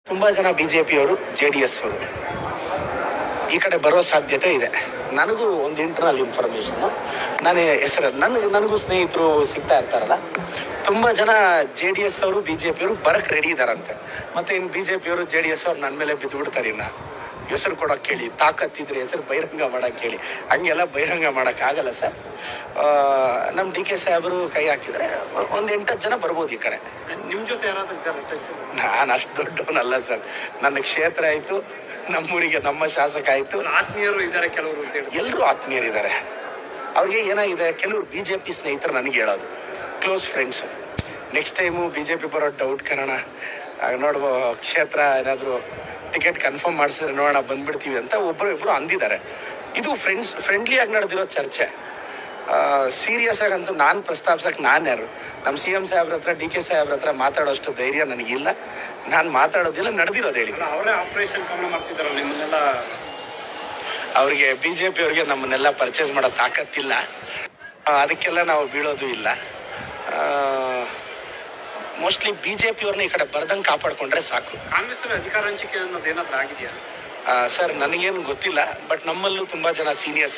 ತುಂಬ ಜನ BJP-ಯವರು JDS ಅವರು ಈ ಕಡೆ ಬರೋ ಸಾಧ್ಯತೆ ಇದೆ. ನನಗೂ ಒಂದು ಇಂಟರ್ನಲ್ ಇನ್ಫಾರ್ಮೇಷನ್ನು, ನಾನು ಹೆಸರು ನನಗೂ ಸ್ನೇಹಿತರು ಸಿಗ್ತಾ ಇರ್ತಾರಲ್ಲ, ತುಂಬ ಜನ JDS ಅವರು BJP-ಯವರು ಬರಕ್ಕೆ ರೆಡಿ ಇದ್ದಾರಂತೆ. ಮತ್ತು ಇನ್ನು BJP-ಯವರು JDS ಅವ್ರು ನನ್ನ ಮೇಲೆ ಬಿದ್ದು ಬಿಡ್ತಾರೆ. ಇನ್ನು ಹೆಸರು ಕೊಡೋಕೆ ಕೇಳಿ, ತಾಕತ್ತಿದ್ರೆ ಹೆಸರು ಬಹಿರಂಗ ಮಾಡೋಕ್ಕೆ ಕೇಳಿ. ಹಂಗೆಲ್ಲ ಬಹಿರಂಗ ಮಾಡೋಕ್ಕಾಗಲ್ಲ ಸರ್. ನಮ್ಮ DK ಸಾಹೇಬರು ಕೈ ಹಾಕಿದರೆ ಒಂದು 8-10 ಜನ ಬರ್ಬೋದು ಈ ಕಡೆ. ನಿಮ್ಮ ಜೊತೆ ಯಾರಾದ್ರೂ ಇದ್ದಾರೆ? ನಾನು ಅಷ್ಟು ದೊಡ್ಡವನಲ್ಲ ಸರ್. ನನ್ನ ಕ್ಷೇತ್ರ ಆಯಿತು, ನಮ್ಮೂರಿಗೆ ನಮ್ಮ ಶಾಸಕ ಆಯಿತು. ಆತ್ಮೀಯರು ಇದ್ದಾರೆ ಕೆಲವರು, ಎಲ್ಲರೂ ಆತ್ಮೀಯರಿದ್ದಾರೆ. ಅವ್ರಿಗೆ ಏನಾಗಿದೆ, ಕೆಲವರು BJP ಸ್ನೇಹಿತರು ನನಗೆ ಹೇಳೋದು, close friends. Next time BJP ಬರೋ ಡೌಟ್ ಕಾರಣ ನೋಡುವ, ಕ್ಷೇತ್ರ ಏನಾದರೂ ಟಿಕೆಟ್ ಕನ್ಫರ್ಮ್ ಮಾಡಿಸಿದ್ರೆ ನೋಡೋಣ ಬಂದ್ಬಿಡ್ತೀವಿ ಅಂತ ಒಬ್ಬರು ಅಂದಿದ್ದಾರೆ. ಇದು ಫ್ರೆಂಡ್ಲಿಯಾಗಿ ನಡೆದಿರೋ ಚರ್ಚೆ. ಸೀರಿಯಸ್ ಆಗಂತೂ ನಾನು ಪ್ರಸ್ತಾಪಿಸಕ್ಕೆ ನಾನು ಯಾರು? ನಮ್ಮ CM ಸಾಹೇಬ್ರ ಹತ್ರ, DK ಸಾಹೇಬ್ರ ಹತ್ರ ಮಾತಾಡೋಷ್ಟು ಧೈರ್ಯ ನನಗಿಲ್ಲ. ನಾನು ಮಾತಾಡೋದಿಲ್ಲ, ನಡೆದಿರೋದು ಹೇಳಿ. ಅವರೇ ಆಪರೇಷನ್ ಕಮಲ ಮಾಡ್ತಿದ್ದಾರಲ್ಲ ನಿಮ್ಮನ್ನೆಲ್ಲ. ಅವ್ರಿಗೆ BJP ಅವ್ರಿಗೆ ನಮ್ಮನ್ನೆಲ್ಲ ಪರ್ಚೇಸ್ ಮಾಡೋ ತಾಕತ್ತಿಲ್ಲ. ಅದಕ್ಕೆಲ್ಲ ನಾವು ಬೀಳೋದು ಇಲ್ಲ. ಮೋಸ್ಟ್ಲಿ BJP ಅವ್ರನ್ನ ಈ ಕಡೆ ಬರ್ದಂಗೆ ಕಾಪಾಡ್ಕೊಂಡ್ರೆ ಸಾಕು. ಕಾಂಗ್ರೆಸ್ ಅಧಿಕಾರ ಹಂಚಿಕೆ ಅನ್ನೋದು ಏನಾದರೂ ಆಗಿದೆಯಾ ಸರ್? ನನಗೇನು ಗೊತ್ತಿಲ್ಲ, ಬಟ್ ನಮ್ಮಲ್ಲೂ ತುಂಬ ಜನ ಸೀನಿಯರ್ಸ್ ಇದ್ದಾರೆ.